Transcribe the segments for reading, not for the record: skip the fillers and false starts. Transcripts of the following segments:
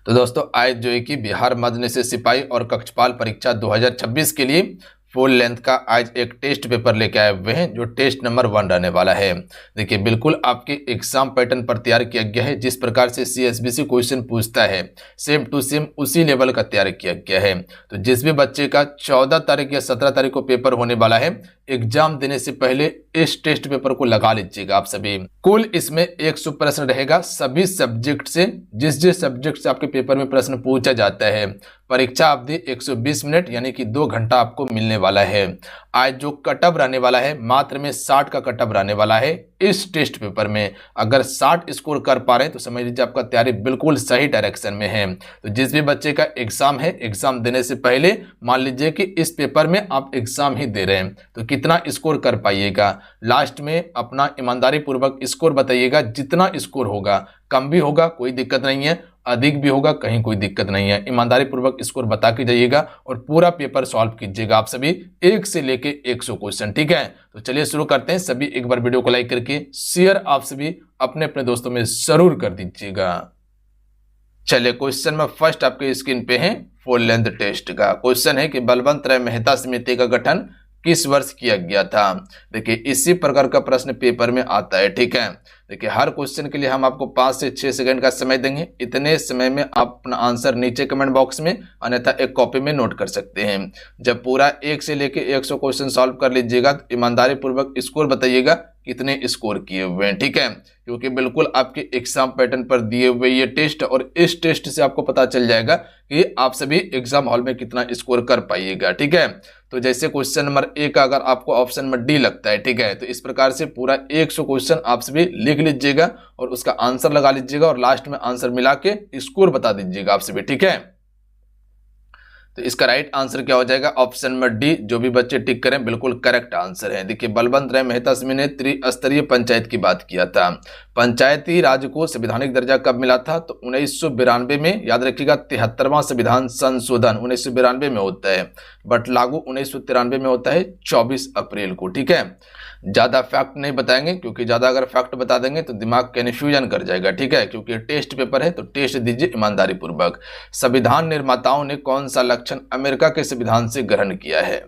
तो दोस्तों आज जो है कि बिहार मध्य निषेध सिपाही और कक्षपाल परीक्षा 2026 के लिए फुल लेंथ का आज एक टेस्ट पेपर लेके आए हुए हैं जो टेस्ट नंबर 1 रहने वाला है। देखिए बिल्कुल आपके एग्जाम पैटर्न पर तैयार किया गया है। जिस प्रकार से सीएसबीसी क्वेश्चन पूछता है सेम टू सेम उसी लेवल का तैयार किया गया है। तो जिस भी बच्चे का 14 तारीख या 17 तारीख को पेपर होने वाला है, एग्जाम देने से पहले इस टेस्ट पेपर को लगा लीजिएगा आप सभी। कुल इसमें 100 प्रश्न रहेगा सभी सब्जेक्ट से। जिस सब्जेक्ट से आपके पेपर में प्रश्न पूछा जाता है। परीक्षा अवधि 120 मिनट यानी कि 2 घंटा आपको मिलने वाला है। आज जो कटअप रहने वाला है मात्र में 60 का कटअप रहने वाला है। इस टेस्ट पेपर में अगर 60 स्कोर कर पा रहे हैं तो समझ लीजिए आपका तैयारी बिल्कुल सही डायरेक्शन में है। तो जिस भी बच्चे का एग्जाम है, एग्जाम देने से पहले मान लीजिए कि इस पेपर में आप एग्जाम ही दे रहे हैं तो कितना स्कोर कर पाइएगा। लास्ट में अपना ईमानदारी पूर्वक स्कोर बताइएगा। जितना स्कोर होगा, कम भी होगा कोई दिक्कत नहीं है, अधिक भी होगा कहीं कोई दिक्कत नहीं है, ईमानदारी पूर्वक स्कोर बता के जाइएगा और पूरा पेपर सॉल्व कीजिएगा आप सभी 1 से लेके 100 क्वेश्चन। ठीक है, तो चलिए शुरू करते हैं। सभी एक बार वीडियो को लाइक करके शेयर आप सभी अपने अपने दोस्तों में जरूर कर दीजिएगा। चलिए क्वेश्चन में फर्स्ट आपके स्क्रीन पे है फुल लेंथ टेस्ट का क्वेश्चन है कि बलवंत राय मेहता समिति का गठन किस वर्ष किया गया था। देखिए इसी प्रकार का प्रश्न पेपर में आता है। ठीक है, देखिए हर क्वेश्चन के लिए हम आपको 5 से 6 सेकंड का समय देंगे। इतने समय में आप अपना आंसर नीचे कमेंट बॉक्स में अन्यथा एक कॉपी में नोट कर सकते हैं। जब पूरा 1 से लेके 100 क्वेश्चन सॉल्व कर लीजिएगा तो ईमानदारी पूर्वक स्कोर बताइएगा कितने स्कोर किए हुए हैं। ठीक है, क्योंकि बिल्कुल आपके एग्जाम पैटर्न पर दिए हुए ये टेस्ट और इस टेस्ट से आपको पता चल जाएगा कि आप सभी एग्जाम हॉल में कितना स्कोर कर पाइएगा। ठीक है, तो जैसे क्वेश्चन नंबर 1 अगर आपको ऑप्शन में डी लगता है, ठीक है, तो इस प्रकार से पूरा 100 क्वेश्चन आप सभी लिख लीजिएगा और उसका आंसर लगा लीजिएगा और लास्ट में आंसर मिला के स्कोर बता दीजिएगा आप सभी। ठीक है, तो इसका राइट आंसर क्या हो जाएगा? Option number D. जो भी बच्चे टिक करें बिल्कुल करेक्ट आंसर है। देखिए बलवंत राय मेहता समिति ने त्रिस्तरीय पंचायत की बात किया था। पंचायती राज को संवैधानिक दर्जा कब मिला था? तो 1992 में। याद रखिएगा 73वां संविधान संशोधन 1992 में होता है, बट लागू 1993 में होता है 24 अप्रैल को। ठीक है, ज्यादा फैक्ट नहीं बताएंगे क्योंकि ज्यादा अगर फैक्ट बता देंगे तो दिमाग कन्फ्यूजन कर जाएगा। ठीक है, क्योंकि टेस्ट पेपर है तो टेस्ट दीजिए ईमानदारी पूर्वक। संविधान निर्माताओं ने कौन सा लक्षण अमेरिका के संविधान से ग्रहण किया है?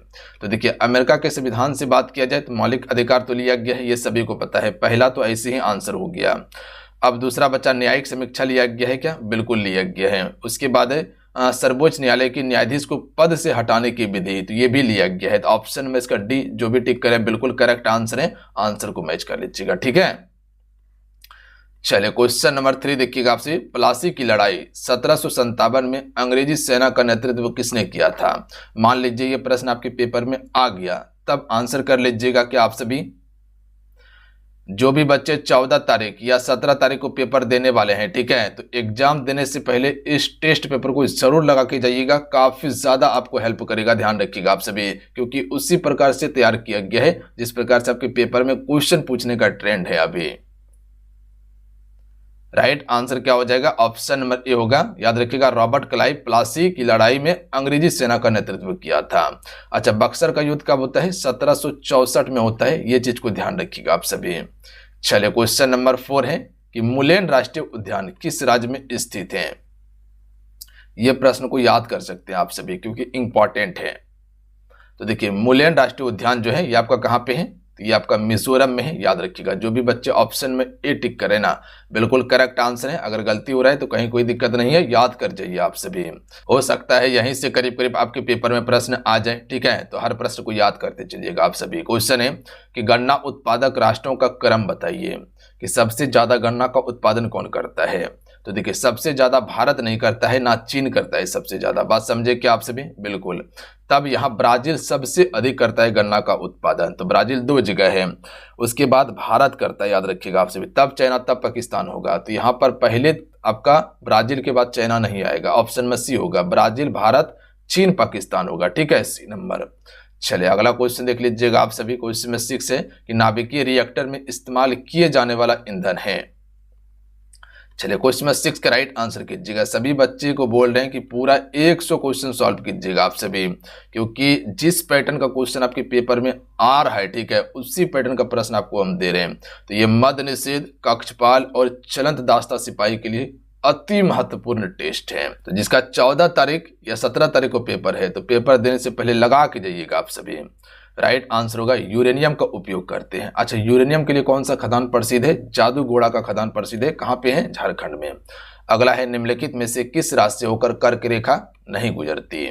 तो देखिए अमेरिका के संविधान से बात किया जाए तो मौलिक अधिकार तो लिया गया है, ये सभी को पता है। पहला तो ऐसे ही आंसर हो गया। अब दूसरा बच्चा न्यायिक समीक्षा लिया गया है क्या? बिल्कुल लिया गया है। उसके बाद है सर्वोच्च न्यायालय के न्यायाधीश को पद से हटाने की विधि, तो ये भी लिया गया है। तो ऑप्शन में इसका डी। जो भी टिक करें बिल्कुल करेक्ट आंसर है, आंसर को मैच कर लीजिएगा। ठीक है, चलिए क्वेश्चन नंबर 3 देखिएगा आपसे। प्लासी की लड़ाई 1757 में अंग्रेजी सेना का नेतृत्व किसने किया था? मान लीजिए ये प्रश्न आपके पेपर में आ गया, तब आंसर कर लीजिएगा कि आप सभी जो भी बच्चे 14 तारीख या 17 तारीख को पेपर देने वाले हैं, ठीक है, तो एग्जाम देने से पहले इस टेस्ट पेपर को जरूर लगा के जाइएगा। काफी ज्यादा आपको हेल्प करेगा, ध्यान रखिएगा आप सभी, क्योंकि उसी प्रकार से तैयार किया गया है जिस प्रकार से आपके पेपर में क्वेश्चन पूछने का ट्रेंड है अभी। राइट आंसर क्या हो जाएगा? ऑप्शन नंबर ए होगा। याद रखिएगा रॉबर्ट क्लाइव प्लासी की लड़ाई में अंग्रेजी सेना का नेतृत्व किया था। अच्छा, बक्सर का युद्ध कब होता है? 1764 में होता है, ये चीज को ध्यान रखिएगा आप सभी। चलिए क्वेश्चन नंबर 4 है कि मुलेन राष्ट्रीय उद्यान किस राज्य में स्थित है? यह प्रश्न को याद कर सकते हैं आप सभी क्योंकि इंपॉर्टेंट है। तो देखिए मुलेन राष्ट्रीय उद्यान जो है ये आपका कहां पे है? तो ये आपका मिजोरम में है। याद रखिएगा जो भी बच्चे ऑप्शन में ए टिक करें ना बिल्कुल करेक्ट आंसर है। अगर गलती हो रहा है तो कहीं कोई दिक्कत नहीं है, याद कर जाइए आप सभी। हो सकता है यहीं से करीब करीब आपके पेपर में प्रश्न आ जाए। ठीक है, तो हर प्रश्न को याद करते चलिएगा आप सभी। क्वेश्चन है कि गन्ना उत्पादक राष्ट्रों का क्रम बताइए कि सबसे ज्यादा गन्ना का उत्पादन कौन करता है? तो देखिए सबसे ज्यादा भारत नहीं करता है, ना चीन करता है सबसे ज्यादा। बात समझे क्या आप सभी? बिल्कुल। तब यहाँ ब्राजील सबसे अधिक करता है गन्ना का उत्पादन, तो ब्राजील 2 जगह है। उसके बाद भारत करता है, याद रखिएगा आप सभी। तब चाइना, तब पाकिस्तान होगा। तो यहाँ पर पहले आपका ब्राजील के बाद चाइना नहीं आएगा, ऑप्शन में सी होगा। ब्राजील, भारत, चीन, पाकिस्तान होगा। ठीक है, सी नंबर। चलिए अगला क्वेश्चन देख लीजिएगा आप सभी। क्वेश्चन में 6 है कि नाभिकीय रिएक्टर में इस्तेमाल किए जाने वाला ईंधन है। चलिए क्वेश्चन में 6 का राइट आंसर कीजिएगा। सभी बच्चे को बोल रहे हैं कि पूरा 100 क्वेश्चन सॉल्व कीजिएगा आप सभी, क्योंकि जिस पैटर्न का क्वेश्चन आपके पेपर में आ रहा है, ठीक है, उसी पैटर्न का प्रश्न आपको हम दे रहे हैं। तो ये मद्य निषेध, कक्षपाल और चलंत दास्ता सिपाही के लिए अति महत्वपूर्ण टेस्ट है। तो जिसका 14 तारीख या 17 तारीख को पेपर है, तो पेपर देने से पहले लगा के जाइएगा आप सभी। राइट आंसर होगा यूरेनियम का उपयोग करते हैं। अच्छा, यूरेनियम के लिए कौन सा खदान प्रसिद्ध है? जादूगोड़ा का खदान प्रसिद्ध है। कहाँ पे है? झारखंड में। अगला है निम्नलिखित में से किस राज्य से होकर कर्क रेखा नहीं गुजरती?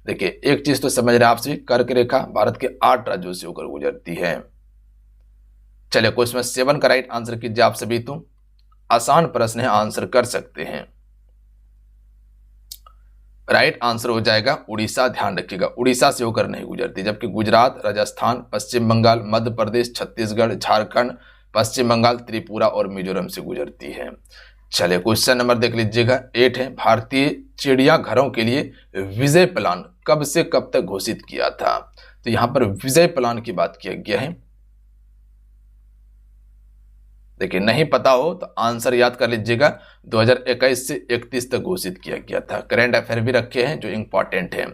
देखिए, एक चीज तो समझ रहे हैं आपसे, कर्क रेखा भारत के 8 राज्यों से होकर गुजरती है। चलिए क्वेश्चन 7 का राइट आंसर कीजिए आप सभी। तो आसान प्रश्न है, आंसर कर सकते हैं। राइट आंसर हो जाएगा उड़ीसा। ध्यान रखिएगा, उड़ीसा से होकर नहीं गुजरती, जबकि गुजरात, राजस्थान, पश्चिम बंगाल, मध्य प्रदेश, छत्तीसगढ़, झारखंड, पश्चिम बंगाल, त्रिपुरा और मिजोरम से गुजरती है। चलिए क्वेश्चन नंबर देख लीजिएगा 8 है, भारतीय चिड़ियाघरों के लिए विजय प्लान कब से कब तक घोषित किया था? तो यहां पर विजय प्लान की बात किया गया है। देखिए, नहीं पता हो तो आंसर याद कर लीजिएगा, 2021 से 31 तक घोषित किया गया था। करंट अफेयर भी रखे हैं जो इंपॉर्टेंट है।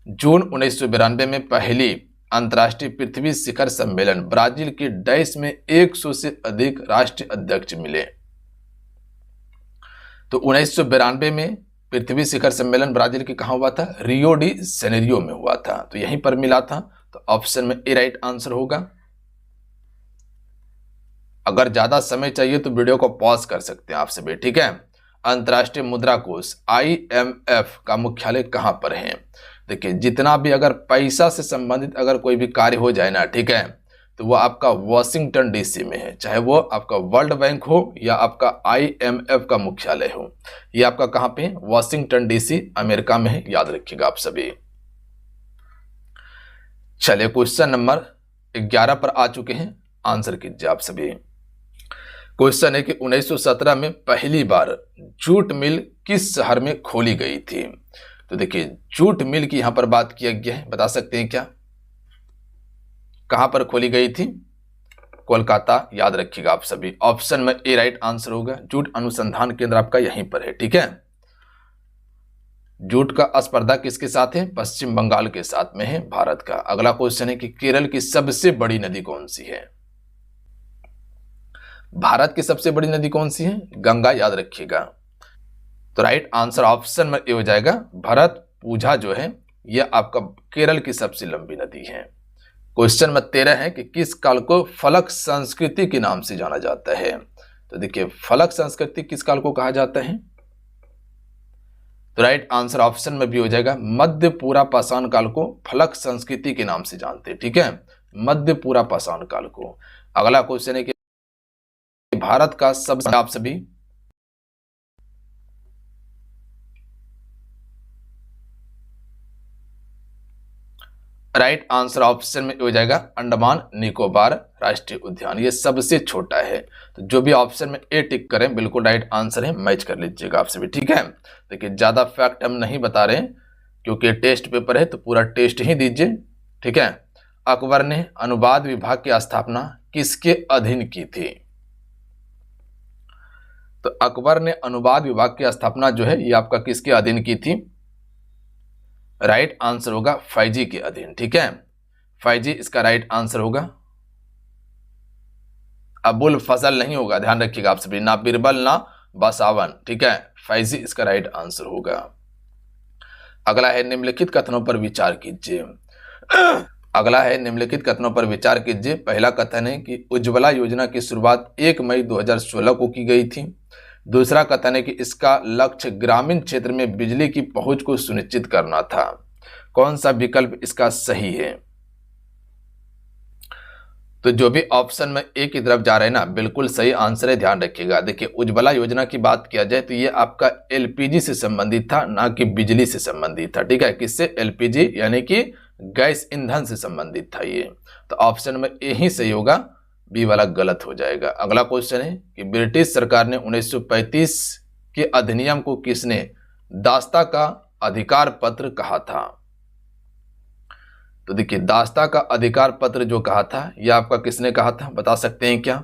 जून 1992 में पहली अंतर्राष्ट्रीय पृथ्वी शिखर सम्मेलन ब्राजील के डैश में 100 से अधिक राष्ट्रीय अध्यक्ष मिले। तो 1992 में पृथ्वी शिखर सम्मेलन ब्राजील के कहां हुआ था? रियो डी जेनेरियो में हुआ था, तो यहीं पर मिला था। तो ऑप्शन में ए राइट आंसर होगा। अगर ज्यादा समय चाहिए तो वीडियो को पॉज कर सकते हैं आप सभी, ठीक है। अंतर्राष्ट्रीय मुद्रा कोष IMF का मुख्यालय कहां पर है? देखिए, जितना भी अगर पैसा से संबंधित अगर कोई भी कार्य हो जाए ना, ठीक है, तो वो आपका वॉशिंगटन DC में है। चाहे वो आपका वर्ल्ड बैंक हो या आपका IMF का मुख्यालय हो, ये आपका कहां पे है? वॉशिंगटन DC अमेरिका में है, याद रखिएगा आप सभी। चलिए क्वेश्चन नंबर 11 पर आ चुके हैं, आंसर कीजिए आप सभी। क्वेश्चन है कि 1917 में पहली बार जूट मिल किस शहर में खोली गई थी? तो देखिए, जूट मिल की यहां पर बात किया गया है, बता सकते हैं क्या कहां पर खोली गई थी? कोलकाता, याद रखिएगा आप सभी। ऑप्शन में ए राइट आंसर होगा। जूट अनुसंधान केंद्र आपका यहीं पर है, ठीक है। जूट का स्पर्धा किसके साथ है? पश्चिम बंगाल के साथ में है भारत का। अगला क्वेश्चन है कि केरल की सबसे बड़ी नदी कौन सी है? भारत की सबसे बड़ी नदी कौन सी है? गंगा, याद रखिएगा। तो राइट आंसर ऑप्शन में ए हो जाएगा। भरतपुझा जो है यह आपका केरल की सबसे लंबी नदी है। क्वेश्चन में 13 है कि किस काल को फलक संस्कृति के नाम से जाना जाता है? तो देखिए, फलक संस्कृति किस काल को कहा जाता है? तो राइट आंसर ऑप्शन में भी हो जाएगा। मध्य पूरा पाषाण काल को फलक संस्कृति के नाम से जानते हैं, ठीक है, मध्य पूरा पाषाण काल को। अगला क्वेश्चन है कि भारत का सबसे, आप सभी राइट आंसर ऑप्शन में हो जाएगा अंडमान निकोबार राष्ट्रीय उद्यान, ये सबसे छोटा है। तो जो भी ऑप्शन में ए टिक करें बिल्कुल राइट आंसर है, मैच कर लीजिएगा आप सभी, ठीक है। देखिए, ज्यादा फैक्ट हम नहीं बता रहे हैं क्योंकि टेस्ट पेपर है, तो पूरा टेस्ट ही दीजिए, ठीक है। अकबर ने अनुवाद विभाग की स्थापना किसके अधीन की थी? तो अकबर ने अनुवाद विभाग की स्थापना जो है ये आपका किसके अधीन की थी? राइट आंसर होगा फैजी के अधीन, ठीक है। फैजी इसका राइट आंसर होगा। अबुल फजल नहीं होगा, ध्यान रखिएगा आप सभी, ना बिरबल ना बसावन, ठीक है। फैजी इसका राइट आंसर होगा। अगला है निम्नलिखित कथनों पर विचार कीजिए। अगला है निम्नलिखित कथनों पर विचार कीजिए। पहला कथन है कि उज्ज्वला योजना की शुरुआत 1 मई 2016 को की गई थी। दूसरा कथन है कि इसका लक्ष्य ग्रामीण क्षेत्र में बिजली की पहुंच को सुनिश्चित करना था। कौन सा विकल्प इसका सही है? तो जो भी ऑप्शन में ए की तरफ जा रहे हैं ना, बिल्कुल सही आंसर है, ध्यान रखिएगा। देखिए, उज्ज्वला योजना की बात किया जाए तो ये आपका LPG से संबंधित था, ना कि बिजली से संबंधित था, ठीक है। किससे? LPG यानी कि गैस ईंधन से संबंधित था ये। तो ऑप्शन में ए ही सही होगा, बी वाला गलत हो जाएगा। अगला क्वेश्चन है कि ब्रिटिश सरकार ने 1935 के अधिनियम को किसने दास्ता का अधिकार पत्र कहा था? तो देखिए, दास्ता का अधिकार पत्र जो कहा था यह आपका किसने कहा था, बता सकते हैं क्या?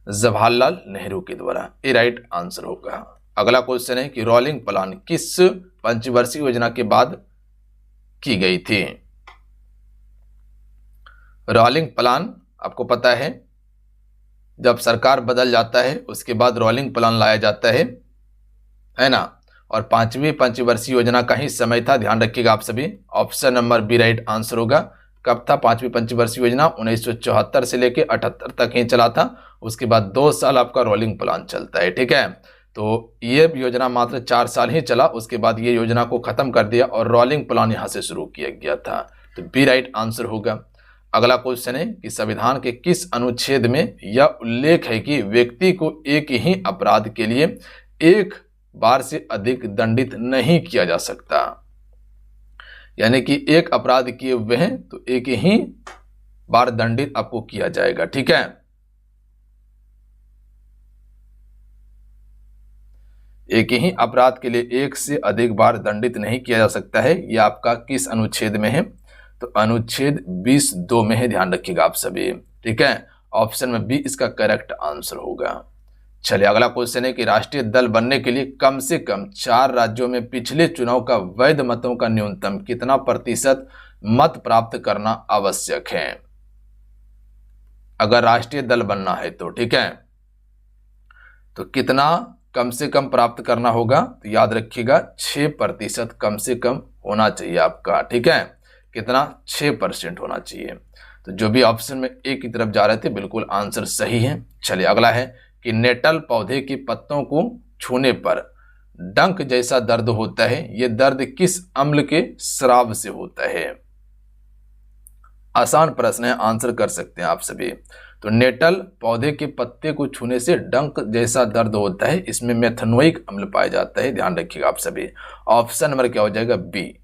जवाहरलाल नेहरू के द्वारा, ये राइट आंसर होगा। अगला क्वेश्चन है कि रोलिंग प्लान किस पंचवर्षीय योजना के बाद की गई थी? रोलिंग प्लान आपको पता है जब सरकार बदल जाता है उसके बाद रोलिंग प्लान लाया जाता है, है ना। और पांचवी पंचवर्षीय योजना का ही समय था, ध्यान रखिएगा आप सभी। Option number B right answer होगा। कब था पांचवी पंचवर्षीय योजना? 1974 से लेके 78 तक ही चला था। उसके बाद 2 साल आपका रोलिंग प्लान चलता है, ठीक है। तो ये योजना मात्र 4 साल ही चला, उसके बाद ये योजना को खत्म कर दिया और रोलिंग प्लान यहाँ से शुरू किया गया था। तो बी राइट आंसर होगा। अगला क्वेश्चन है कि संविधान के किस अनुच्छेद में यह उल्लेख है कि व्यक्ति को एक ही अपराध के लिए एक बार से अधिक दंडित नहीं किया जा सकता। यानी कि एक अपराध किए हुए हैं तो एक ही बार दंडित आपको किया जाएगा, ठीक है। एक ही अपराध के लिए एक से अधिक बार दंडित नहीं किया जा सकता है, यह आपका किस अनुच्छेद में है? तो अनुच्छेद 20(2) में है, ध्यान रखिएगा आप सभी, ठीक है। ऑप्शन में बी इसका करेक्ट आंसर होगा। चलिए अगला क्वेश्चन है कि राष्ट्रीय दल बनने के लिए कम से कम 4 राज्यों में पिछले चुनाव का वैध मतों का न्यूनतम कितना प्रतिशत मत प्राप्त करना आवश्यक है? अगर राष्ट्रीय दल बनना है तो, ठीक है। तो कितना कम से कम प्राप्त करना होगा? तो याद रखिएगा 6% कम से कम होना चाहिए आपका, ठीक है। कितना? 6% होना चाहिए। तो जो भी ऑप्शन में ए की तरफ जा रहे थे बिल्कुल आंसर सही है। चलिए अगला है कि नेटल पौधे के पत्तों को छूने पर डंक जैसा दर्द होता है, यह दर्द किस अम्ल के स्राव से होता है? आसान प्रश्न है, आंसर कर सकते हैं आप सभी। तो नेटल पौधे के पत्ते को छूने से डंक जैसा दर्द होता है, इसमें मेथनोइक अम्ल पाया जाता है, ध्यान रखिएगा आप सभी। ऑप्शन नंबर क्या हो जाएगा? बी।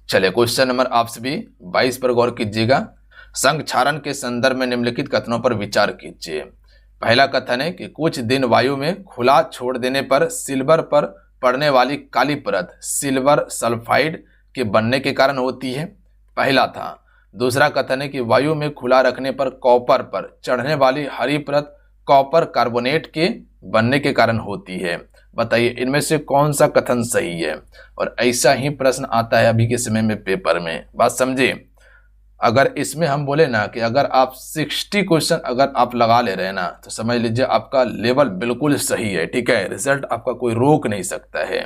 चलिए क्वेश्चन नंबर आप सभी 22 पर गौर कीजिएगा। संघ क्षारण के संदर्भ में निम्नलिखित कथनों पर विचार कीजिए। पहला कथन है कि कुछ दिन वायु में खुला छोड़ देने पर सिल्वर पर पड़ने वाली काली परत सिल्वर सल्फाइड के बनने के कारण होती है, पहला था। दूसरा कथन है कि वायु में खुला रखने पर कॉपर पर चढ़ने वाली हरी परत कॉपर कार्बोनेट के बनने के कारण होती है। बताइए इनमें से कौन सा कथन सही है? और ऐसा ही प्रश्न आता है अभी के समय में पेपर में, बात समझे। अगर इसमें हम बोले ना कि अगर आप 60 क्वेश्चन अगर आप लगा ले रहे हैं ना, तो समझ लीजिए आपका लेवल बिल्कुल सही है, ठीक है। रिजल्ट आपका कोई रोक नहीं सकता है।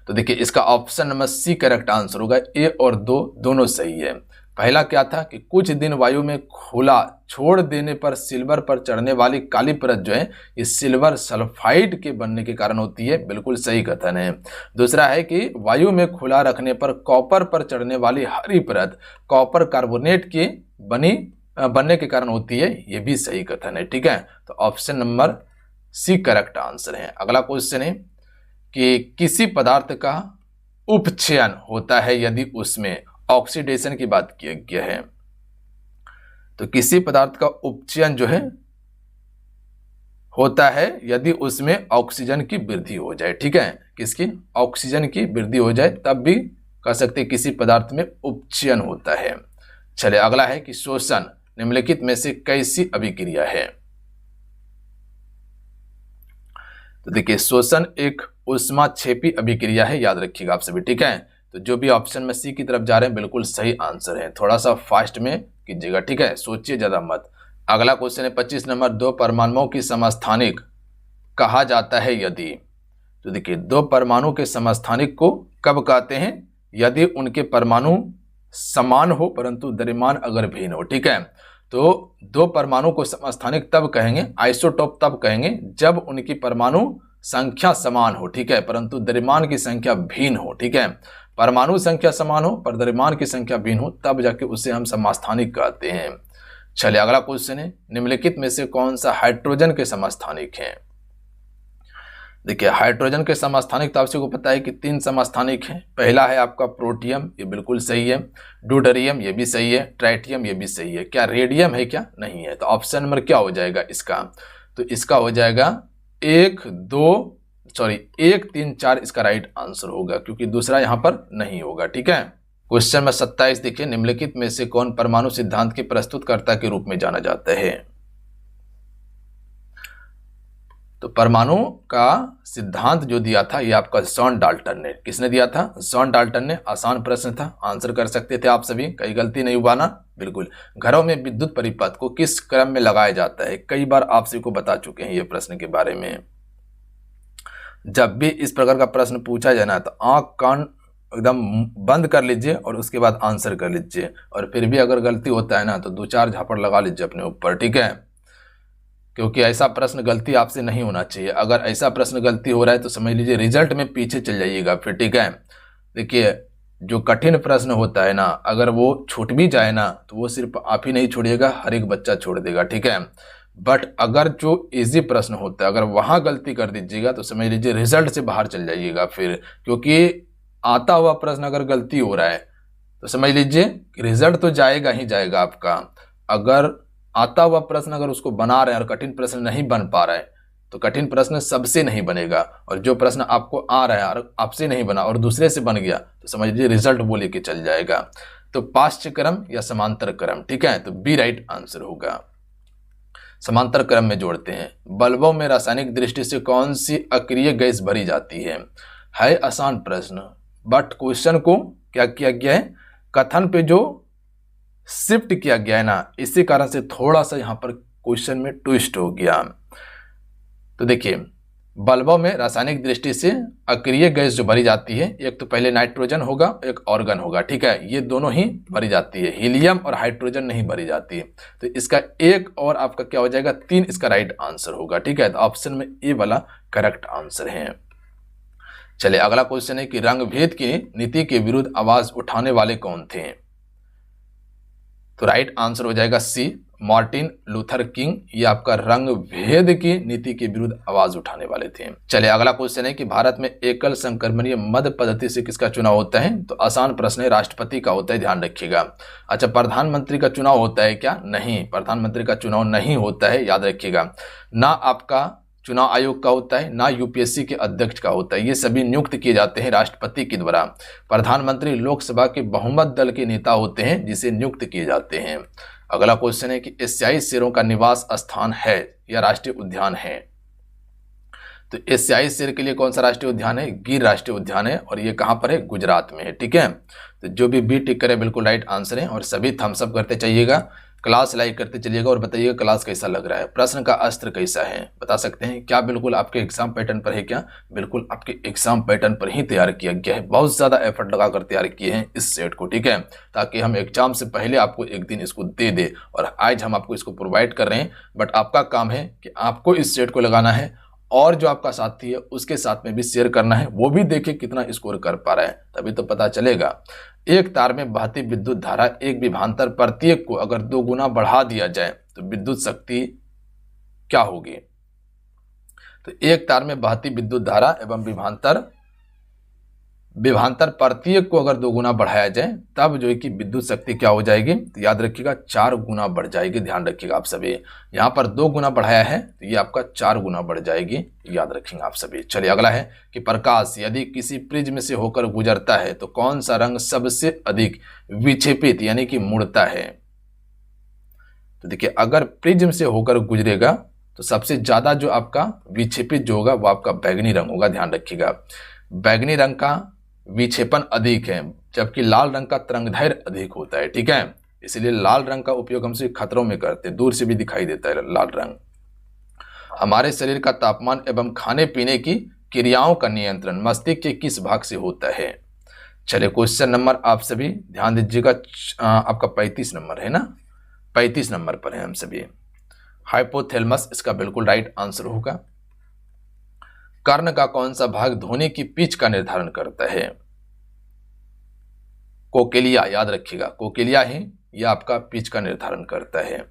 तो देखिए इसका option number C correct answer होगा। ए और 2 दोनों सही है। पहला क्या था कि कुछ दिन वायु में खुला छोड़ देने पर सिल्वर पर चढ़ने वाली काली परत जो है ये सिल्वर सल्फाइड के बनने के कारण होती है, बिल्कुल सही कथन है। दूसरा है कि वायु में खुला रखने पर कॉपर पर चढ़ने वाली हरी परत कॉपर कार्बोनेट की बनने के कारण होती है, ये भी सही कथन है, ठीक है। तो option number C correct answer है। अगला क्वेश्चन है कि किसी पदार्थ का उपक्षयन होता है यदि उसमें ऑक्सीडेशन की बात किया गया है। तो किसी पदार्थ का उपचयन जो है होता है यदि उसमें ऑक्सीजन की वृद्धि हो जाए, ठीक है। किसकी? ऑक्सीजन की वृद्धि हो जाए तब भी कह सकते हैं किसी पदार्थ में उपचयन होता है। चलिए अगला है कि शोषण निम्नलिखित में से कैसी अभिक्रिया है? तो देखिए शोषण एक ऊष्माक्षेपी अभिक्रिया है, याद रखिएगा आप सभी, ठीक है। तो जो भी ऑप्शन में सी की तरफ जा रहे हैं बिल्कुल सही आंसर है। थोड़ा सा फास्ट में कीजिएगा, ठीक है, सोचिए ज्यादा मत। अगला क्वेश्चन है 25 नंबर, 2 परमाणुओं की समस्थानिक कहा जाता है यदि। तो देखिए 2 परमाणु के समस्थानिक को कब कहते हैं? यदि उनके परमाणु समान हो परंतु द्रव्यमान अगर भिन्न हो, ठीक है। तो 2 परमाणु को समस्थानिक तब कहेंगे, आइसोटोप तब कहेंगे जब उनकी परमाणु संख्या समान हो, ठीक है, परंतु द्रव्यमान की संख्या भिन्न हो, ठीक है। परमाणु संख्या समान हो पर द्रव्यमान की संख्या भिन्न हो तब जाके उसे हम समस्थानिक कहते हैं। चलिए अगला क्वेश्चन है निम्नलिखित में से कौन सा हाइड्रोजन के समस्थानिक है? देखिए हाइड्रोजन के समस्थानिक तो आपको पता है कि 3 समस्थानिक हैं। पहला है आपका प्रोटियम, ये बिल्कुल सही है। ड्यूटेरियम ये भी सही है। ट्राइटियम ये भी सही है। क्या रेडियम है? क्या नहीं है। तो ऑप्शन नंबर क्या हो जाएगा इसका? तो इसका हो जाएगा 1, 3, 4 इसका राइट आंसर होगा, क्योंकि दूसरा यहां पर नहीं होगा, ठीक है। क्वेश्चन नंबर 27 देखिए निम्नलिखित में से कौन परमाणु सिद्धांत के प्रस्तुतकर्ता के रूप में जाना जाता है? तो परमाणु का सिद्धांत जो दिया था ये आपका जॉन डाल्टन ने। किसने दिया था? जॉन डाल्टन ने। आसान प्रश्न था, आंसर कर सकते थे आप सभी, कहीं गलती नहीं हुआ ना? बिल्कुल। घरों में विद्युत परिपथ को किस क्रम में लगाया जाता है? कई बार आप सभी को बता चुके हैं ये प्रश्न के बारे में। जब भी इस प्रकार का प्रश्न पूछा जाए ना तो आँख कान एकदम बंद कर लीजिए और उसके बाद आंसर कर लीजिए, और फिर भी अगर गलती होता है ना तो 2-4 झापड़ लगा लीजिए अपने ऊपर, ठीक है। क्योंकि ऐसा प्रश्न गलती आपसे नहीं होना चाहिए। अगर ऐसा प्रश्न गलती हो रहा है तो समझ लीजिए रिजल्ट में पीछे चल जाइएगा फिर, ठीक है। देखिए जो कठिन प्रश्न होता है ना, अगर वो छूट भी जाए ना तो वो सिर्फ आप ही नहीं छोड़िएगा, हर एक बच्चा छोड़ देगा, ठीक है। बट अगर जो इजी प्रश्न होता है अगर वहाँ गलती कर दीजिएगा तो समझ लीजिए रिजल्ट से बाहर चल जाइएगा फिर, क्योंकि आता हुआ प्रश्न अगर गलती हो रहा है तो समझ लीजिए रिजल्ट तो जाएगा ही जाएगा आपका। अगर आता हुआ प्रश्न अगर उसको बना रहे हैं और कठिन प्रश्न नहीं बन पा रहा है तो कठिन प्रश्न सबसे नहीं बनेगा, और जो प्रश्न आपको आ रहा है और आपसे नहीं बना और दूसरे से बन गया तो समझ लीजिए रिजल्ट वो लेके चल जाएगा। तो पाश्च क्रम या समांतर क्रम, ठीक है, तो बी राइट आंसर होगा। समांतर क्रम में जोड़ते हैं, बल्बों में रासायनिक दृष्टि से कौन सी अक्रिय गैस भरी जाती है आसान प्रश्न, बट क्वेश्चन को क्या किया गया है, कथन पे जो शिफ्ट किया गया है ना, इसी कारण से थोड़ा सा यहाँ पर क्वेश्चन में ट्विस्ट हो गया। तो देखिए बल्बों में रासायनिक दृष्टि से अक्रिय गैस जो भरी जाती है, एक तो पहले नाइट्रोजन होगा, एक ऑर्गन होगा, ठीक है, ये दोनों ही भरी जाती है, हीलियम और हाइड्रोजन नहीं भरी जाती है। तो इसका एक और आपका क्या हो जाएगा 3, इसका राइट आंसर होगा, ठीक है। तो ऑप्शन में ए वाला करेक्ट आंसर है। चलिए अगला क्वेश्चन है कि रंग भेद की नीति के विरुद्ध आवाज उठाने वाले कौन थे, तो राइट आंसर हो जाएगा सी, मार्टिन लूथर किंग। ये आपका रंग भेद की नीति के विरुद्ध आवाज उठाने वाले थे। चलिए अगला क्वेश्चन है कि भारत में एकल संक्रमणीय मद पद्धति से किसका चुनाव होता है, तो आसान प्रश्न है, राष्ट्रपति का होता है, ध्यान रखिएगा। अच्छा प्रधानमंत्री का चुनाव होता है क्या, नहीं, प्रधानमंत्री का चुनाव नहीं होता है, याद रखिएगा। ना आपका चुनाव आयोग का होता है, ना यूपीएससी के अध्यक्ष का होता है, ये सभी नियुक्त किए जाते हैं राष्ट्रपति के द्वारा। प्रधानमंत्री लोकसभा के बहुमत दल के नेता होते हैं जिसे नियुक्त किए जाते हैं। अगला क्वेश्चन है कि एशियाई शेरों का निवास स्थान है या राष्ट्रीय उद्यान है, तो एशियाई शेर के लिए कौन सा राष्ट्रीय उद्यान है, गिर राष्ट्रीय उद्यान है, और ये कहां पर है, गुजरात में है, ठीक है। तो जो भी बी टिक करे बिल्कुल राइट आंसर है, और सभी थम्स अप करते चाहिएगा, क्लास लाइक करते चलिएगा और बताइएगा क्लास कैसा लग रहा है, प्रश्न का अस्त्र कैसा है, बता सकते हैं क्या बिल्कुल आपके एग्जाम पैटर्न पर है क्या, बिल्कुल आपके एग्जाम पैटर्न पर ही तैयार किया गया है, बहुत ज़्यादा एफर्ट लगाकर तैयार किए हैं इस सेट को, ठीक है, ताकि हम एग्जाम से पहले आपको एक दिन इसको दे दे, और आज हम आपको इसको प्रोवाइड कर रहे हैं। बट आपका काम है कि आपको इस सेट को लगाना है और जो आपका साथी है उसके साथ में भी शेयर करना है, वो भी देखे कितना स्कोर कर पा रहा है, तभी तो पता चलेगा। एक तार में बहती विद्युत धारा एक विभवांतर प्रत्येक को अगर 2 गुना बढ़ा दिया जाए तो विद्युत शक्ति क्या होगी, तो एक तार में बहती विद्युत धारा एवं विभवांतर प्रत्येक को अगर 2 गुना बढ़ाया जाए तब जो है कि विद्युत शक्ति क्या हो जाएगी, तो याद रखिएगा 4 गुना बढ़ जाएगी, ध्यान रखिएगा आप सभी। यहाँ पर 2 गुना बढ़ाया है तो ये आपका 4 गुना बढ़ जाएगी, याद रखेंगे आप सभी। चलिए अगला है कि प्रकाश यदि किसी प्रिज्म से होकर गुजरता है तो कौन सा रंग सबसे अधिक विक्षेपित यानी कि मुड़ता है, तो देखिए अगर प्रिज्म से होकर गुजरेगा तो सबसे ज्यादा जो आपका विक्षेपित जो होगा वो आपका बैगनी रंग होगा, ध्यान रखिएगा। बैगनी रंग का विक्षेपण अधिक है जबकि लाल रंग का तरंगदैर्घ्य अधिक होता है, ठीक है, इसलिए लाल रंग का उपयोग हमसे खतरों में करते हैं, दूर से भी दिखाई देता है लाल रंग। हमारे शरीर का तापमान एवं खाने पीने की क्रियाओं का नियंत्रण मस्तिष्क के किस भाग से होता है। चलिए क्वेश्चन नंबर आप सभी ध्यान दीजिएगा, आपका 35 नंबर है ना, 35 नंबर पर है हम सभी। हाइपोथैलेमस इसका बिल्कुल राइट आंसर होगा। कर्ण का कौन सा भाग ध्वनि की पिच का निर्धारण करता है, कोकिलिया, याद रखिएगा कोकिलिया ही यह आपका पिच का निर्धारण करता है।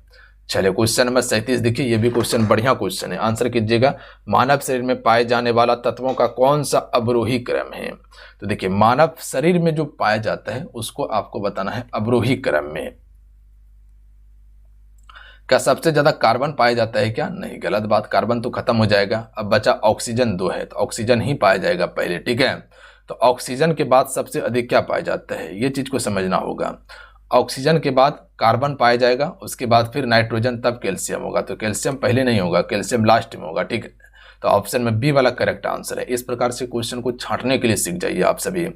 चलिए क्वेश्चन नंबर 37 देखिए, यह भी क्वेश्चन बढ़िया क्वेश्चन है, आंसर कीजिएगा। मानव शरीर में पाए जाने वाला तत्वों का कौन सा अवरोही क्रम है, तो देखिए मानव शरीर में जो पाया जाता है उसको आपको बताना है अवरोही क्रम में। क्या सबसे ज्यादा कार्बन पाया जाता है क्या, नहीं, गलत बात, कार्बन तो खत्म हो जाएगा, अब बचा ऑक्सीजन 2 है तो ऑक्सीजन ही पाया जाएगा पहले, ठीक है। तो ऑक्सीजन के बाद सबसे अधिक क्या पाया जाता है, ये चीज को समझना होगा। ऑक्सीजन के बाद कार्बन पाया जाएगा, उसके बाद फिर नाइट्रोजन, तब कैल्शियम होगा, तो कैल्शियम पहले नहीं होगा, कैल्शियम लास्ट में होगा, ठीक है। तो ऑप्शन में बी वाला करेक्ट आंसर है। इस प्रकार से क्वेश्चन को छांटने के लिए सीख जाइए आप सभी।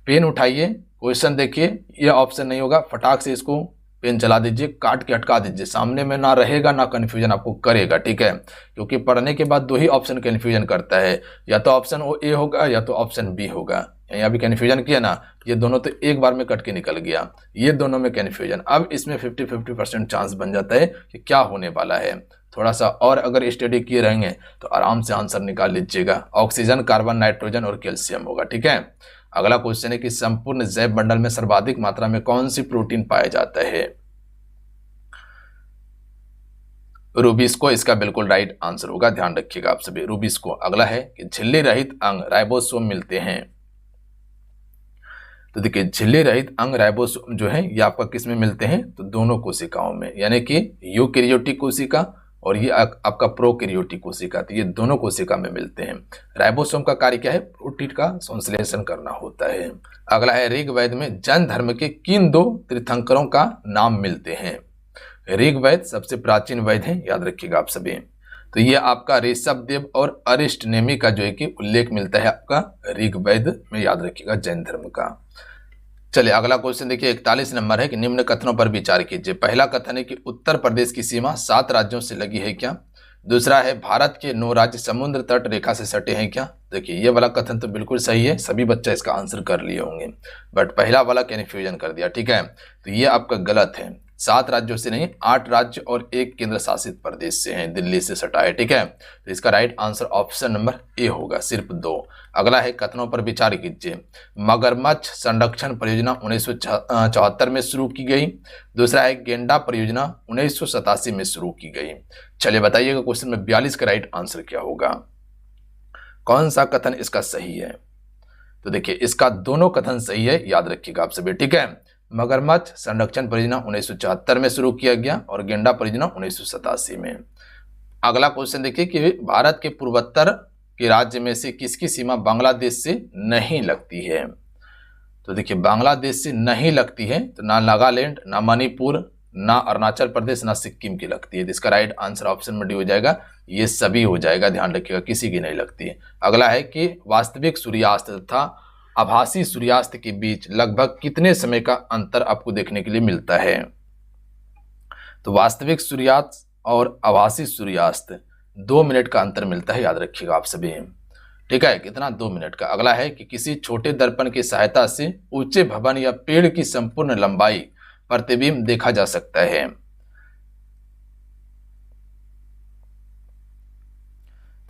पेन उठाइए, क्वेश्चन देखिए, ये ऑप्शन नहीं होगा, फटाक से इसको पेन चला दीजिए, काट के हटका दीजिए, सामने में ना रहेगा ना कन्फ्यूजन आपको करेगा, ठीक है। क्योंकि पढ़ने के बाद दो ही ऑप्शन कन्फ्यूजन करता है, या तो ऑप्शन ए होगा या तो ऑप्शन बी होगा। यहाँ भी कन्फ्यूजन किया ना, ये दोनों तो एक बार में कट के निकल गया, ये दोनों में कन्फ्यूजन। अब इसमें 50-50% चांस बन जाता है कि क्या होने वाला है। थोड़ा सा और अगर स्टडी किए रहेंगे तो आराम से आंसर निकाल लीजिएगा। ऑक्सीजन, कार्बन, नाइट्रोजन और कैल्शियम होगा, ठीक है। अगला क्वेश्चन है कि संपूर्ण जैव मंडल में सर्वाधिक मात्रा में कौन सी प्रोटीन पाया जाता है? रूबिस्को इसका बिल्कुल राइट आंसर होगा, ध्यान रखिएगा आप सभी, रूबिस्को। अगला है कि झिल्ली रहित अंग राइबोसोम मिलते हैं। तो देखिए झिल्ली रहित अंग राइबोसोम जो है ये आपका किस में मिलते हैं? तो दोनों कोशिकाओं में, यानी कि यूकैरियोटिक कोशिका और ये आपका प्रोकैरियोटिक कोशिका, तो ये दोनों कोशिका में मिलते हैं। राइबोसोम का कार्य क्या है? प्रोटीन का संश्लेषण करना होता है। अगला है ऋग्वेद में जैन धर्म के किन दो तीर्थंकरों का नाम मिलते हैं? ऋग्वेद सबसे प्राचीन वेद है, याद रखिएगा आप सभी। तो ये आपका ऋषभदेव और अरिष्टनेमी का जो है कि उल्लेख मिलता है आपका ऋग्वेद में, याद रखिएगा, जैन धर्म का। चलिए अगला क्वेश्चन देखिए 41 नंबर है कि निम्न कथनों पर विचार कीजिए। पहला कथन है कि उत्तर प्रदेश की सीमा 7 राज्यों से लगी है क्या? दूसरा है भारत के 9 राज्य समुद्र तट रेखा से सटे हैं क्या? देखिए ये वाला कथन तो बिल्कुल सही है, सभी बच्चे इसका आंसर कर लिए होंगे, बट पहला वाला कन्फ्यूजन कर दिया, ठीक है। तो ये आपका गलत है, 7 राज्यों से नहीं, 8 राज्य और 1 केंद्र शासित प्रदेश से हैं, दिल्ली से सटा है, ठीक है। तो इसका right answer option number A होगा, सिर्फ 2। अगला है कथनों पर विचार कीजिए। मगरमच्छ संरक्षण परियोजना 1974 में शुरू की गई। दूसरा है गेंडा परियोजना 1987 में शुरू की गई। चलिए बताइएगा क्वेश्चन में 42 का राइट आंसर क्या होगा, कौन सा कथन इसका सही है? तो देखिए इसका दोनों कथन सही है, याद रखिएगा आप सभी, ठीक है। मगरमच्छ संरक्षण परियोजना 1974 में शुरू किया गया और गेंडा परियोजना 1987 में। अगला क्वेश्चन देखिए कि भारत के पूर्वोत्तर के राज्य में से किसकी सीमा बांग्लादेश से नहीं लगती है? तो देखिए बांग्लादेश से नहीं लगती है, तो ना नागालैंड, ना मणिपुर, ना अरुणाचल प्रदेश, ना सिक्किम की लगती है। तो इसका राइट आंसर ऑप्शन में डी हो जाएगा, ये सभी हो जाएगा, ध्यान रखिएगा, किसी की नहीं लगती है। अगला है कि वास्तविक सूर्यास्त तथा आभासी सूर्यास्त के बीच लगभग कितने समय का अंतर आपको देखने के लिए मिलता है? तो वास्तविक सूर्यास्त और आभासी सूर्यास्त 2 मिनट का अंतर मिलता है, याद रखिएगा आप सभी, ठीक है। कितना? 2 मिनट का। अगला है कि किसी छोटे दर्पण की सहायता से ऊंचे भवन या पेड़ की संपूर्ण लंबाई प्रतिबिंब देखा जा सकता है।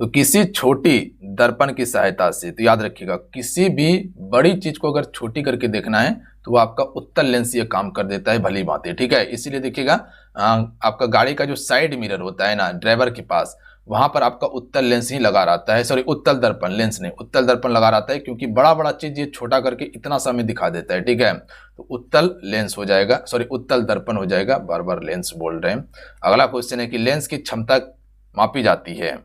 तो किसी छोटी दर्पण की सहायता से, तो याद रखिएगा किसी भी बड़ी चीज को अगर छोटी करके देखना है तो वो आपका उत्तल लेंस ये काम कर देता है भली भांति, ठीक है। इसीलिए देखिएगा आपका गाड़ी का जो साइड मिरर होता है ना ड्राइवर के पास, वहां पर आपका उत्तल लेंस ही लगा रहता है, सॉरी उत्तल दर्पण, लेंस नहीं, उत्तल दर्पण लगा रहता है, क्योंकि बड़ा बड़ा चीज ये छोटा करके इतना सा में दिखा देता है, ठीक है। तो उत्तल लेंस हो जाएगा, सॉरी उत्तल दर्पण हो जाएगा, बार बार लेंस बोल रहे हैं। अगला क्वेश्चन है कि लेंस की क्षमता मापी जाती है,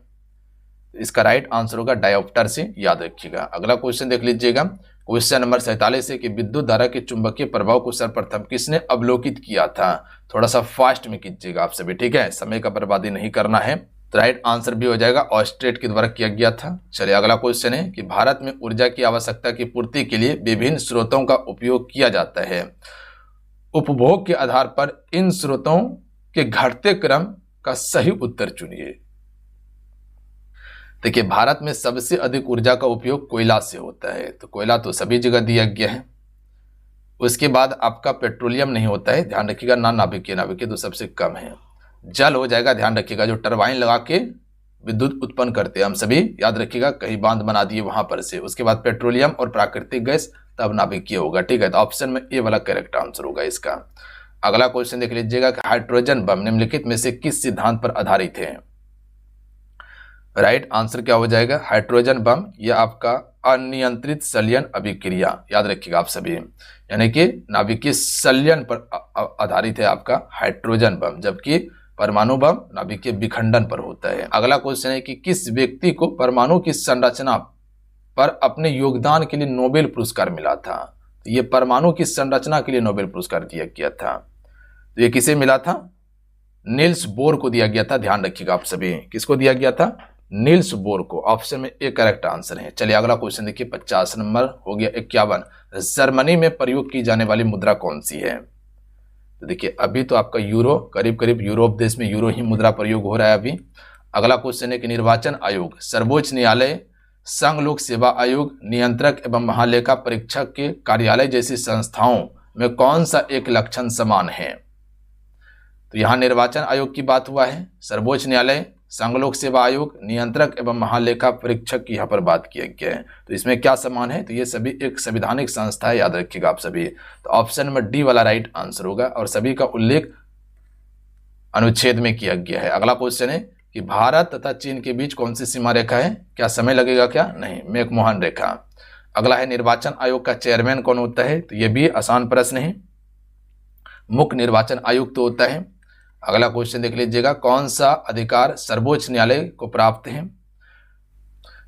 इसका राइट आंसर होगा डायोप्टर से, याद रखिएगा। अगला क्वेश्चन देख लीजिएगा, क्वेश्चन नंबर 47 है कि विद्युत धारा के चुंबकीय प्रभाव को सर्वप्रथम किसने अवलोकित किया था? थोड़ा सा फास्ट में कीजिएगा आप सभी, ठीक है, समय का बर्बादी नहीं करना है। तो राइट आंसर भी हो जाएगा, ऑस्ट्रेट के द्वारा किया गया था। चलिए अगला क्वेश्चन है कि भारत में ऊर्जा की आवश्यकता की पूर्ति के लिए विभिन्न स्रोतों का उपयोग किया जाता है। उपभोग के आधार पर इन स्रोतों के घटते क्रम का सही उत्तर चुनिए। देखिए भारत में सबसे अधिक ऊर्जा का उपयोग कोयला से होता है, तो कोयला तो सभी जगह दिया गया है। उसके बाद आपका पेट्रोलियम नहीं होता है, ध्यान रखिएगा, ना नाभिकीय, नाभिकीय तो सबसे कम है। जल हो जाएगा, ध्यान रखिएगा, जो टरबाइन लगा के विद्युत उत्पन्न करते हैं हम सभी, याद रखिएगा, कहीं बांध बना दिए वहां पर से। उसके बाद पेट्रोलियम और प्राकृतिक गैस, तब नाभिकीय होगा, ठीक है। तो ऑप्शन में ए वाला करेक्ट आंसर होगा इसका। अगला क्वेश्चन देख लीजिएगा कि हाइड्रोजन बम निम्नलिखित में से किस सिद्धांत पर आधारित है? राइट आंसर क्या हो जाएगा? हाइड्रोजन बम यह आपका अनियंत्रित संलयन अभिक्रिया, याद रखिएगा आप सभी, यानी कि नाभिकीय संलयन पर आधारित है आपका हाइड्रोजन बम, जबकि परमाणु बम नाभिकीय विखंडन पर होता है। अगला क्वेश्चन है कि किस व्यक्ति को परमाणु की संरचना पर अपने योगदान के लिए नोबेल पुरस्कार मिला था? तो ये परमाणु की संरचना के लिए नोबेल पुरस्कार दिया गया था। तो ये किसे मिला था? नील्स बोर को दिया गया था, ध्यान रखिएगा आप सभी, किसको दिया गया था? नील्स बोर को। ऑप्शन में ए करेक्ट आंसर है। चलिए अगला क्वेश्चन देखिए, 50 नंबर हो गया। 51, जर्मनी में प्रयोग की जाने वाली मुद्रा कौन सी है? तो देखिए अभी तो आपका यूरो, करीब करीब यूरोप देश में यूरो ही मुद्रा प्रयोग हो रहा है अभी। अगला क्वेश्चन है कि निर्वाचन आयोग, सर्वोच्च न्यायालय, संघ लोक सेवा आयोग, नियंत्रक एवं महालेखा परीक्षक के कार्यालय जैसी संस्थाओं में कौन सा एक लक्षण समान है? तो यहाँ निर्वाचन आयोग की बात हुआ है, सर्वोच्च न्यायालय, संघ लोक सेवा आयोग, नियंत्रक एवं महालेखा परीक्षक की यहाँ पर बात किया गया है। तो इसमें क्या समान है? तो ये सभी एक संवैधानिक संस्था है, याद रखिएगा आप सभी। तो ऑप्शन नंबर डी वाला राइट आंसर होगा और सभी का उल्लेख अनुच्छेद में किया गया है। अगला क्वेश्चन है कि भारत तथा चीन के बीच कौन सी सीमा रेखा है? क्या समय लगेगा? क्या नहीं, मैकमोहन रेखा। अगला है निर्वाचन आयोग का चेयरमैन कौन होता है? तो ये भी आसान प्रश्न है, मुख्य निर्वाचन आयुक्त तो होता है। अगला क्वेश्चन देख लीजिएगा, कौन सा अधिकार सर्वोच्च न्यायालय को प्राप्त है?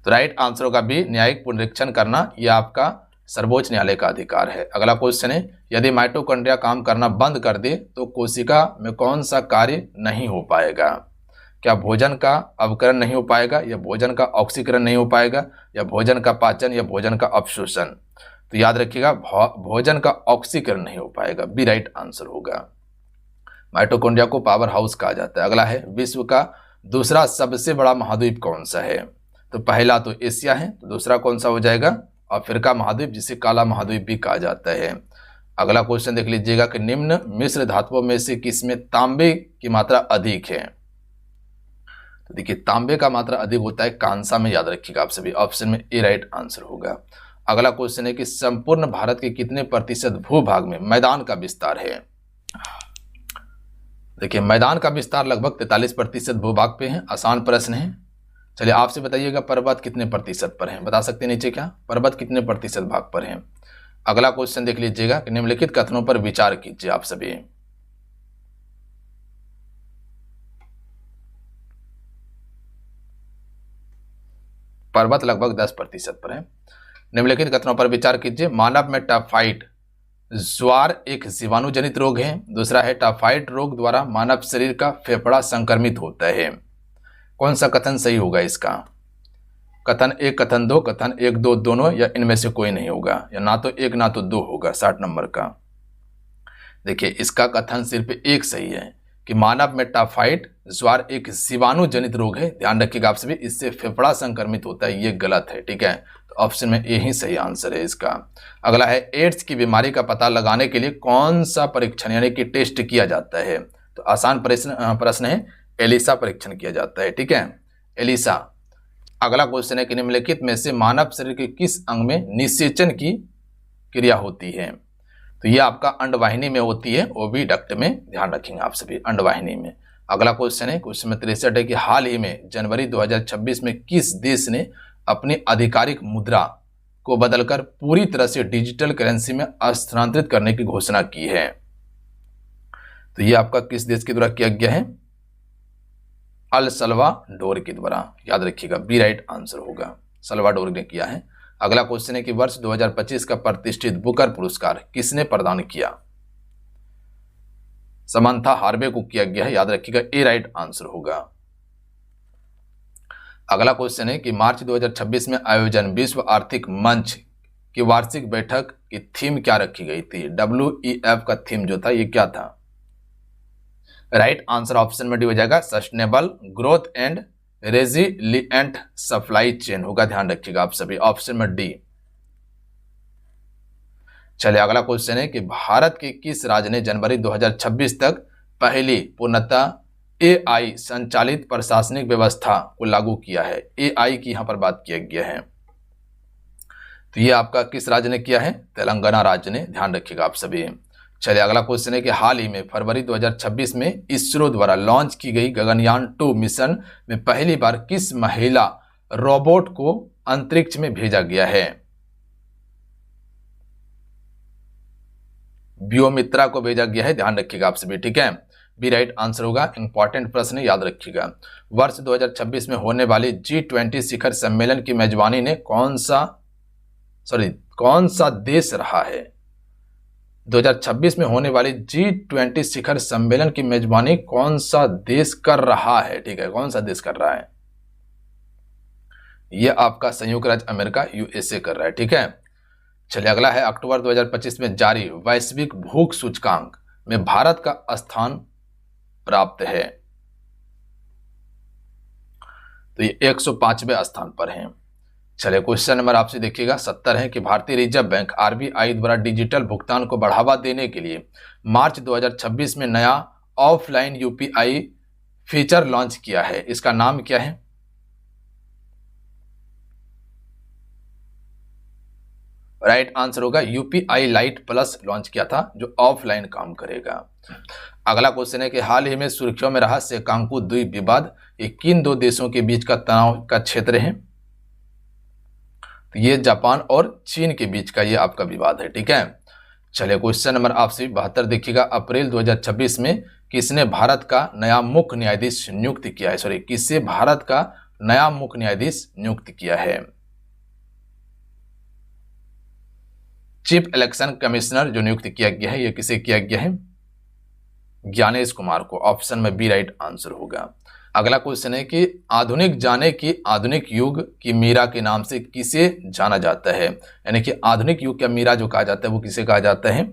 तो राइट आंसर होगा बी, न्यायिक पुनरीक्षण करना, यह आपका सर्वोच्च न्यायालय का अधिकार है। अगला क्वेश्चन है, यदि माइटोकॉन्ड्रिया काम करना बंद कर दे तो कोशिका में कौन सा कार्य नहीं हो पाएगा? क्या भोजन का अवकरण नहीं हो पाएगा, या भोजन का ऑक्सीकरण नहीं हो पाएगा, या भोजन का पाचन, या भोजन का अपशोषण? तो याद रखिएगा भोजन का ऑक्सीकरण नहीं हो पाएगा, बी राइट आंसर होगा। माइटोकॉन्ड्रिया को पावर हाउस कहा जाता है। अगला है, विश्व का दूसरा सबसे बड़ा महाद्वीप कौन सा है? तो पहला तो एशिया है, तो दूसरा कौन सा हो जाएगा? अफ्रीका महाद्वीप, जिसे काला महाद्वीप भी कहा जाता है। अगला क्वेश्चन देख लीजिएगा कि निम्न मिश्र धातुओं में से किसमें तांबे की मात्रा अधिक है? तो देखिए तांबे का मात्रा अधिक होता है कांसा में, याद रखिएगा आप सभी। ऑप्शन में ए राइट आंसर होगा। अगला क्वेश्चन है कि संपूर्ण भारत के कितने प्रतिशत भूभाग में मैदान का विस्तार है? देखिए मैदान का विस्तार लगभग 43% भूभाग पे है, आसान प्रश्न है। चलिए आपसे बताइएगा पर्वत कितने प्रतिशत पर है? बता सकते हैं नीचे क्या, पर्वत कितने प्रतिशत भाग पर है? अगला क्वेश्चन देख लीजिएगा कि निम्नलिखित कथनों पर विचार कीजिए आप सभी। पर्वत लगभग 10% पर है। निम्नलिखित कथनों पर विचार कीजिए। मानव में टाइफाइड ज्वार एक जीवाणु जनित रोग है। दूसरा है, टाइफाइड रोग द्वारा मानव शरीर का फेफड़ा संक्रमित होता है। कौन सा कथन सही होगा इसका? कथन एक, कथन दो, कथन एक दो दोनों, या इनमें से कोई नहीं होगा, या ना तो एक ना तो दो होगा 60 नंबर का। देखिए इसका कथन सिर्फ एक सही है कि मानव में टाइफाइड ज्वार एक जीवाणु जनित रोग है, ध्यान रखिएगा आप सभी, इससे फेफड़ा संक्रमित होता है, ये गलत है, ठीक है। तो ऑप्शन में ए ही सही आंसर है इसका। अगला है, एड्स की बीमारी का पता लगाने के लिए कौन सा परीक्षण यानी कि टेस्ट किया जाता है? तो आसान प्रश्न है, एलिसा परीक्षण किया जाता है, ठीक है, एलिसा। अगला क्वेश्चन है कि निम्नलिखित में से मानव शरीर के किस अंग में निषेचन की क्रिया होती है? तो ये आपका अंडवाहिनी में होती है, ओविडक्ट में, ध्यान रखेंगे आप सभी, अंडवाहिनी में। अगला क्वेश्चन है, क्वेश्चन में 63 है कि हाल ही में जनवरी 2026 में किस देश ने अपनी आधिकारिक मुद्रा को बदलकर पूरी तरह से डिजिटल करेंसी में स्थानांतरित करने की घोषणा की है? तो ये आपका किस देश के द्वारा किया गया है? अल सल्वाडोर के द्वारा, याद रखिएगा, बी राइट आंसर होगा, सल्वाडोर ने किया है। अगला क्वेश्चन है कि वर्ष 2025 का प्रतिष्ठित बुकर पुरस्कार किसने प्रदान किया? समंथा हार्वे को किया गया है, याद रखिएगा, ए राइट आंसर होगा। अगला क्वेश्चन है कि मार्च 2026 में आयोजन विश्व आर्थिक मंच की वार्षिक बैठक की थीम क्या रखी गई थी? WEF का थीम जो था ये क्या था? राइट आंसर ऑप्शन में डी हो जाएगा, sustainable growth and resilient supply chain होगा, ध्यान रखिएगा आप सभी, ऑप्शन में डी। चलिए अगला क्वेश्चन है कि भारत के किस राज्य ने जनवरी 2026 तक पहली पूर्णतः AI संचालित प्रशासनिक व्यवस्था को लागू किया है? AI की यहां पर बात किया गया है, तो ये आपका किस राज्य ने किया है? तेलंगाना राज्य ने, ध्यान रखिएगा आप सभी। चलिए अगला क्वेश्चन है कि हाल ही में फरवरी 2026 में इसरो द्वारा लॉन्च की गई गगनयान 2 मिशन में पहली बार किस महिला रोबोट को अंतरिक्ष में भेजा गया है? व्योमित्रा को भेजा गया है, ध्यान रखिएगा आप सभी, ठीक है, बी राइट आंसर होगा। इंपॉर्टेंट प्रश्न याद रखिएगा। वर्ष 2026 में होने वाली G20 शिखर सम्मेलन की मेजबानी ने कौन सा देश रहा है? 2026 में होने वाली G20 शिखर सम्मेलन की मेजबानी कौन सा देश कर रहा है? ठीक है, कौन सा देश कर रहा है? यह आपका संयुक्त राज्य अमेरिका USA कर रहा है, ठीक है। चलिए अगला है, अक्टूबर 2025 में जारी वैश्विक भूख सूचकांक में भारत का स्थान प्राप्त है? तो ये 105वें स्थान पर है। चलिए क्वेश्चन नंबर आपसे देखिएगा 70 है कि भारतीय रिजर्व बैंक आरबीआई द्वारा डिजिटल भुगतान को बढ़ावा देने के लिए मार्च 2026 में नया ऑफलाइन यूपीआई फीचर लॉन्च किया है। इसका नाम क्या है? राइट आंसर होगा यूपीआई लाइट प्लस लॉन्च किया था, जो ऑफलाइन काम करेगा। अगला क्वेश्चन है कि हाल ही में सुर्खियों में रहा सेकांकू द्वीप विवाद, ये किन दो देशों के बीच का तनाव का क्षेत्र है? तो ये जापान और चीन के बीच का ये आपका विवाद है। ठीक है, चलिए क्वेश्चन नंबर आपसे 72 देखिएगा। अप्रैल 2026 में किसने भारत का नया मुख्य न्यायाधीश नियुक्त किया है? किससे भारत का नया मुख्य न्यायाधीश नियुक्त किया है? चीफ इलेक्शन कमिश्नर जो नियुक्त किया गया है, ये किसे किया गया है? ज्ञानेश कुमार को। ऑप्शन में बी राइट आंसर होगा। अगला क्वेश्चन है कि आधुनिक जाने की आधुनिक युग की मीरा के नाम से किसे जाना जाता है? यानी कि आधुनिक युग का मीरा जो कहा जाता है वो किसे कहा जाता है?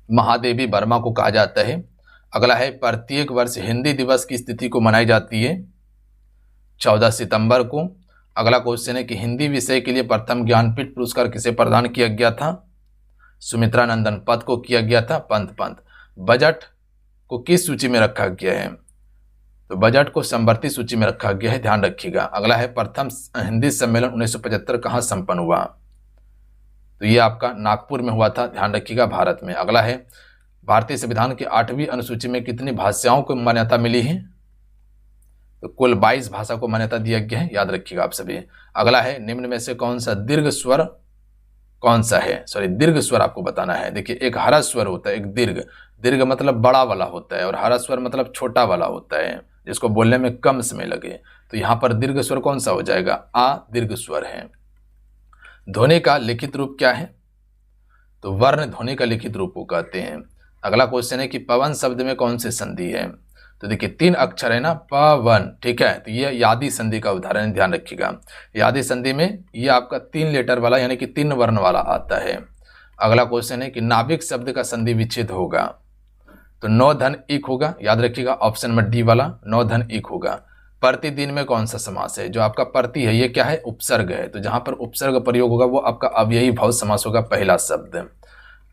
महादेवी वर्मा को कहा जाता है। अगला है प्रत्येक वर्ष हिंदी दिवस की तिथि को मनाई जाती है 14 सितंबर को। अगला क्वेश्चन है कि हिंदी विषय के लिए प्रथम ज्ञानपीठ पुरस्कार किसे प्रदान किया गया था? सुमित्रा नंदन पन्त को किया गया था। पंत। बजट को किस सूची में रखा गया है? तो बजट को समवर्ती सूची में रखा गया है, ध्यान रखिएगा। अगला है प्रथम हिंदी सम्मेलन 1975 कहाँ संपन्न हुआ? तो ये आपका नागपुर में हुआ था, ध्यान रखिएगा, भारत में। अगला है भारतीय संविधान की 8वीं अनुसूची में कितनी भाषाओं को मान्यता मिली है? तो कुल 22 भाषा को मान्यता दिया गया है, याद रखिएगा आप सभी। अगला है निम्न में से कौन सा दीर्घ स्वर कौन सा है? दीर्घ स्वर आपको बताना है। देखिए एक हरा स्वर होता है, एक दीर्घ मतलब बड़ा वाला होता है, और हरा स्वर मतलब छोटा वाला होता है, जिसको बोलने में कम समय लगे। तो यहाँ पर दीर्घ स्वर कौन सा हो जाएगा? आ दीर्घ स्वर है। ध्वनि का लिखित रूप क्या है? तो वर्ण ध्वनि का लिखित रूप को कहते हैं। अगला क्वेश्चन है कि पवन शब्द में कौन सी संधि है? तो देखिए 3 अक्षर है ना, पवन। ठीक है, तो ये यादी संधि का उदाहरण है, ध्यान रखिएगा। यादी संधि में ये आपका 3 लेटर वाला यानी कि 3 वर्ण वाला आता है। अगला क्वेश्चन है कि नाभिक शब्द का संधि विच्छेद होगा, तो नौ धन इक होगा, याद रखिएगा। ऑप्शन में डी वाला नौ धन इक होगा। प्रतिदिन में कौन सा समास है? जो आपका प्रति है ये क्या है? उपसर्ग है, तो जहां पर उपसर्ग प्रयोग होगा वो आपका अव्ययी भाव समास होगा, पहला शब्द।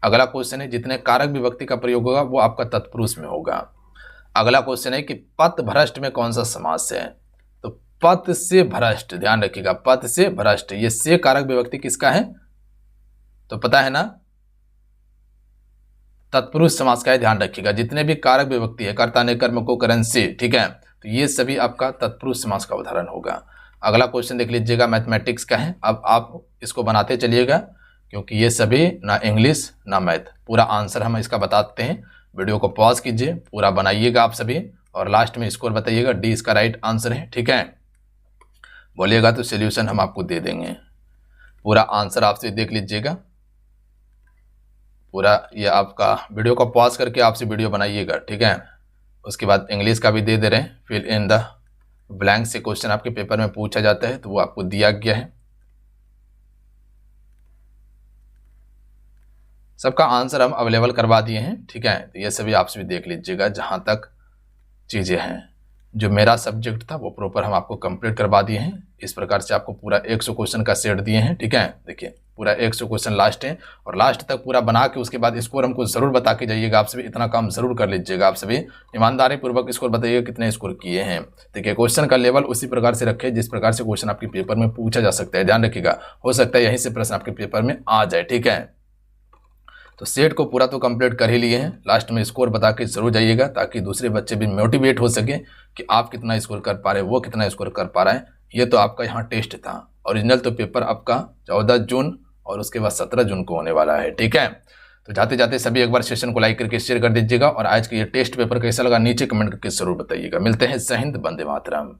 अगला क्वेश्चन है जितने कारक विभक्ति का प्रयोग होगा वो आपका तत्पुरुष में होगा। अगला क्वेश्चन है कि पथ भ्रष्ट में कौन सा समास है? तो पथ से भ्रष्ट, ध्यान रखिएगा, पथ से भ्रष्ट, ये से कारक विभक्ति किसका है? तो पता है ना, तत्पुरुष समास का है, ध्यान रखिएगा। जितने भी कारक विभक्ति है, कर्ता ने कर्म को करण से, ठीक है, तो ये सभी आपका तत्पुरुष समास का उदाहरण होगा। अगला क्वेश्चन देख लीजिएगा, मैथमेटिक्स का है। अब आप इसको बनाते चलिएगा, क्योंकि ये सभी ना इंग्लिश ना मैथ, पूरा आंसर हम इसका बताते हैं। वीडियो को पॉज कीजिए, पूरा बनाइएगा आप सभी, और लास्ट में स्कोर बताइएगा। डी इसका राइट आंसर है, ठीक है। बोलिएगा तो सॉल्यूशन हम आपको दे देंगे। पूरा आंसर आपसे देख लीजिएगा, पूरा ये आपका वीडियो को पॉज करके आपसे वीडियो बनाइएगा, ठीक है। उसके बाद इंग्लिश का भी दे रहे हैं, फिल इन द ब्लैंक से क्वेश्चन आपके पेपर में पूछा जाता है, तो वो आपको दिया गया है। सबका आंसर हम अवेलेबल करवा दिए हैं, ठीक है। तो ये सभी आपसे भी देख लीजिएगा, जहाँ तक चीज़ें हैं। जो मेरा सब्जेक्ट था वो प्रॉपर हम आपको कंप्लीट करवा दिए हैं। इस प्रकार से आपको पूरा 100 क्वेश्चन का सेट दिए हैं, ठीक है। देखिए पूरा 100 क्वेश्चन लास्ट है, और लास्ट तक पूरा बना के उसके बाद स्कोर हमको ज़रूर बता के जाइएगा। आप सभी इतना काम ज़रूर कर लीजिएगा, आप सभी ईमानदारी पूर्वक स्कोर बताइएगा कितने स्कोर किए हैं। देखिए क्वेश्चन का लेवल उसी प्रकार से रखें जिस प्रकार से क्वेश्चन आपके पेपर में पूछा जा सकता है, ध्यान रखिएगा। हो सकता है यहीं से प्रश्न आपके पेपर में आ जाए, ठीक है। तो सेट को पूरा तो कंप्लीट कर ही लिए हैं, लास्ट में स्कोर बता के जरूर जाइएगा, ताकि दूसरे बच्चे भी मोटिवेट हो सके कि आप कितना स्कोर कर पा रहे हैं, वो कितना स्कोर कर पा रहा है। ये तो आपका यहाँ टेस्ट था, ओरिजिनल तो पेपर आपका 14 जून और उसके बाद 17 जून को होने वाला है, ठीक है। तो जाते जाते सभी एक बार सेशन को लाइक करके शेयर कर दीजिएगा, और आज के ये टेस्ट पेपर कैसा लगा नीचे कमेंट करके जरूर बताइएगा। मिलते हैं। जय हिंद, वंदे मातरम।